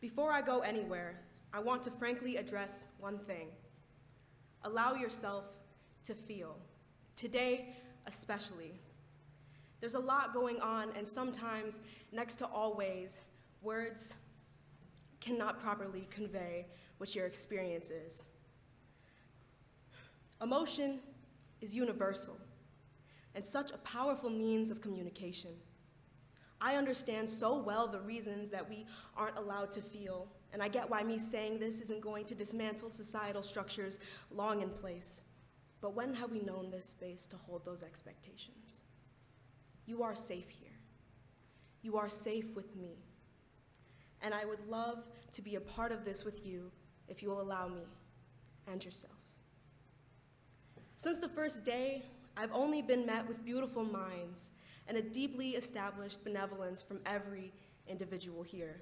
Before I go anywhere, I want to frankly address one thing. Allow yourself to feel. Today, especially. There's a lot going on, and sometimes, next to always, words cannot properly convey what your experience is. Emotion is universal and such a powerful means of communication. I understand so well the reasons that we aren't allowed to feel, and I get why me saying this isn't going to dismantle societal structures long in place. But when have we known this space to hold those expectations? You are safe here. You are safe with me. And I would love to be a part of this with you if you will allow me and yourselves. Since the first day, I've only been met with beautiful minds and a deeply established benevolence from every individual here.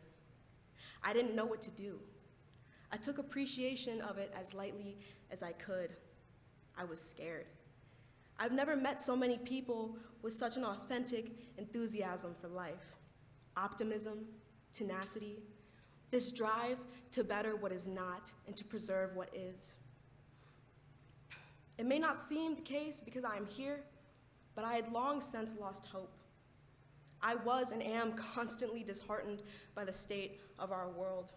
I didn't know what to do. I took appreciation of it as lightly as I could. I was scared. I've never met so many people with such an authentic enthusiasm for life, optimism, tenacity, this drive to better what is not and to preserve what is. It may not seem the case because I am here, but I had long since lost hope. I was and am constantly disheartened by the state of our world,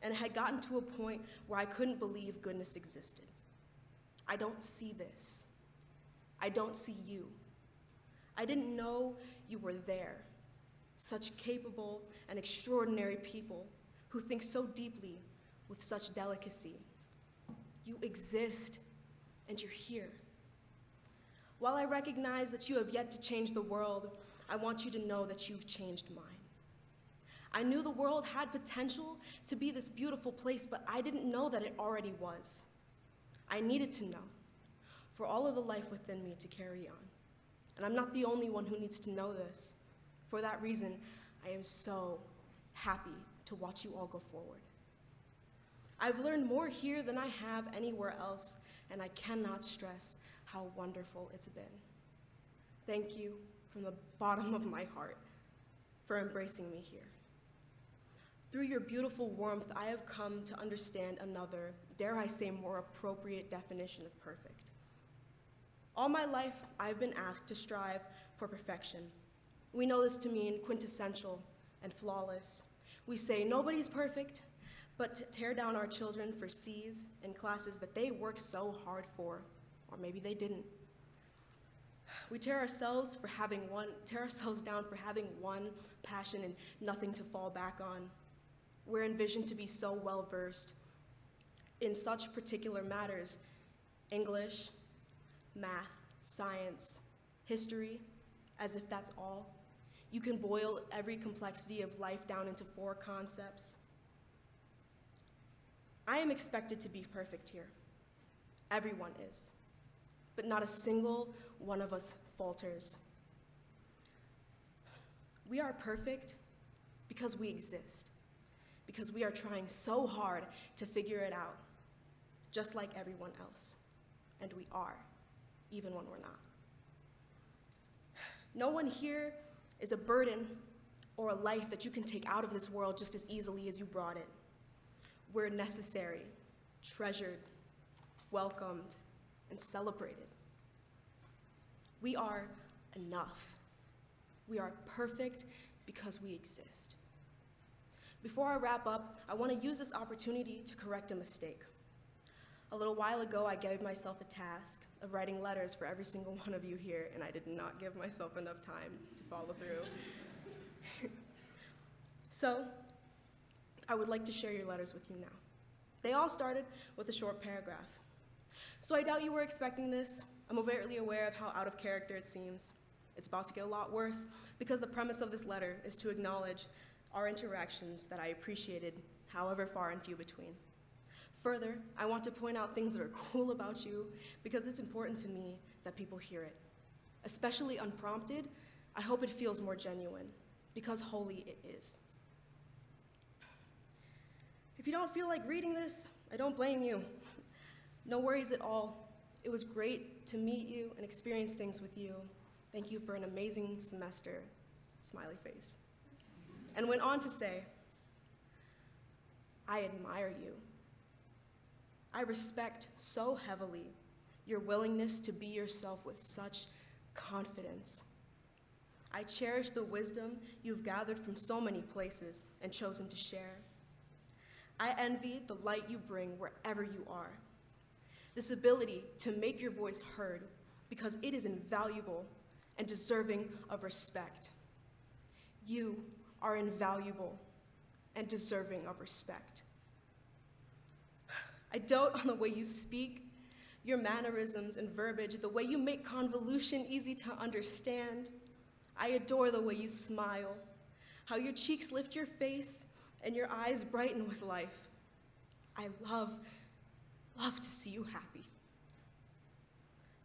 and had gotten to a point where I couldn't believe goodness existed. I don't see this. I don't see you. I didn't know you were there. Such capable and extraordinary people who think so deeply with such delicacy. You exist, and you're here. While I recognize that you have yet to change the world, I want you to know that you've changed mine. I knew the world had potential to be this beautiful place, but I didn't know that it already was. I needed to know for all of the life within me to carry on. And I'm not the only one who needs to know this. For that reason, I am so happy to watch you all go forward. I've learned more here than I have anywhere else, and I cannot stress how wonderful it's been. Thank you from the bottom of my heart for embracing me here. Through your beautiful warmth, I have come to understand another, dare I say, more appropriate definition of perfect. All my life, I've been asked to strive for perfection. We know this to mean quintessential and flawless. We say nobody's perfect, but to tear down our children for C's in classes that they worked so hard for, or maybe they didn't. We tear ourselves down for having one passion and nothing to fall back on. We're envisioned to be so well-versed in such particular matters: English, math, science, history, as if that's all. You can boil every complexity of life down into 4 concepts. I am expected to be perfect here. Everyone is. But not a single one of us falters. We are perfect because we exist, because we are trying so hard to figure it out, just like everyone else. And we are, even when we're not. No one here is a burden or a life that you can take out of this world just as easily as you brought it. We're necessary, treasured, welcomed, and celebrated. We are enough. We are perfect because we exist. Before I wrap up, I want to use this opportunity to correct a mistake. A little while ago, I gave myself a task of writing letters for every single one of you here, and I did not give myself enough time to follow through. So, I would like to share your letters with you now. They all started with a short paragraph. So I doubt you were expecting this. I'm overtly aware of how out of character it seems. It's about to get a lot worse because the premise of this letter is to acknowledge our interactions that I appreciated, however far and few between. Further, I want to point out things that are cool about you because it's important to me that people hear it. Especially unprompted, I hope it feels more genuine, because wholly it is. If you don't feel like reading this, I don't blame you. No worries at all. It was great to meet you and experience things with you. Thank you for an amazing semester, smiley face. And went on to say, I admire you. I respect so heavily your willingness to be yourself with such confidence. I cherish the wisdom you've gathered from so many places and chosen to share. I envy the light you bring wherever you are. This ability to make your voice heard because it is invaluable and deserving of respect. You are invaluable and deserving of respect. I dote on the way you speak, your mannerisms and verbiage, the way you make convolution easy to understand. I adore the way you smile, how your cheeks lift your face and your eyes brighten with life. I love to see you happy.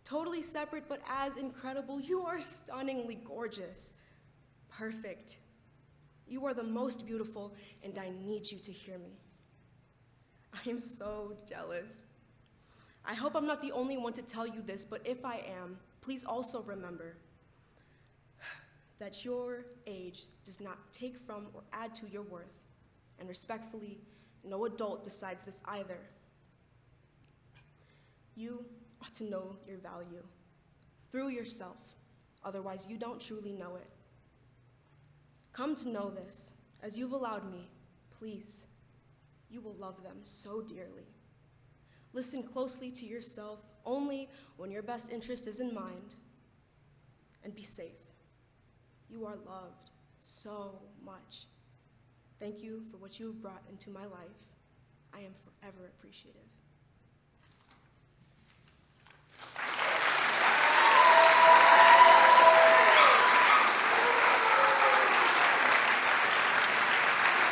Totally separate but as incredible, you are stunningly gorgeous, perfect. You are the most beautiful, and I need you to hear me. I am so jealous. I hope I'm not the only one to tell you this, but if I am, please also remember that your age does not take from or add to your worth, and respectfully, no adult decides this either. You ought to know your value through yourself, otherwise you don't truly know it. Come to know this, as you've allowed me, please. You will love them so dearly. Listen closely to yourself only when your best interest is in mind, and be safe. You are loved so much. Thank you for what you have brought into my life. I am forever appreciative.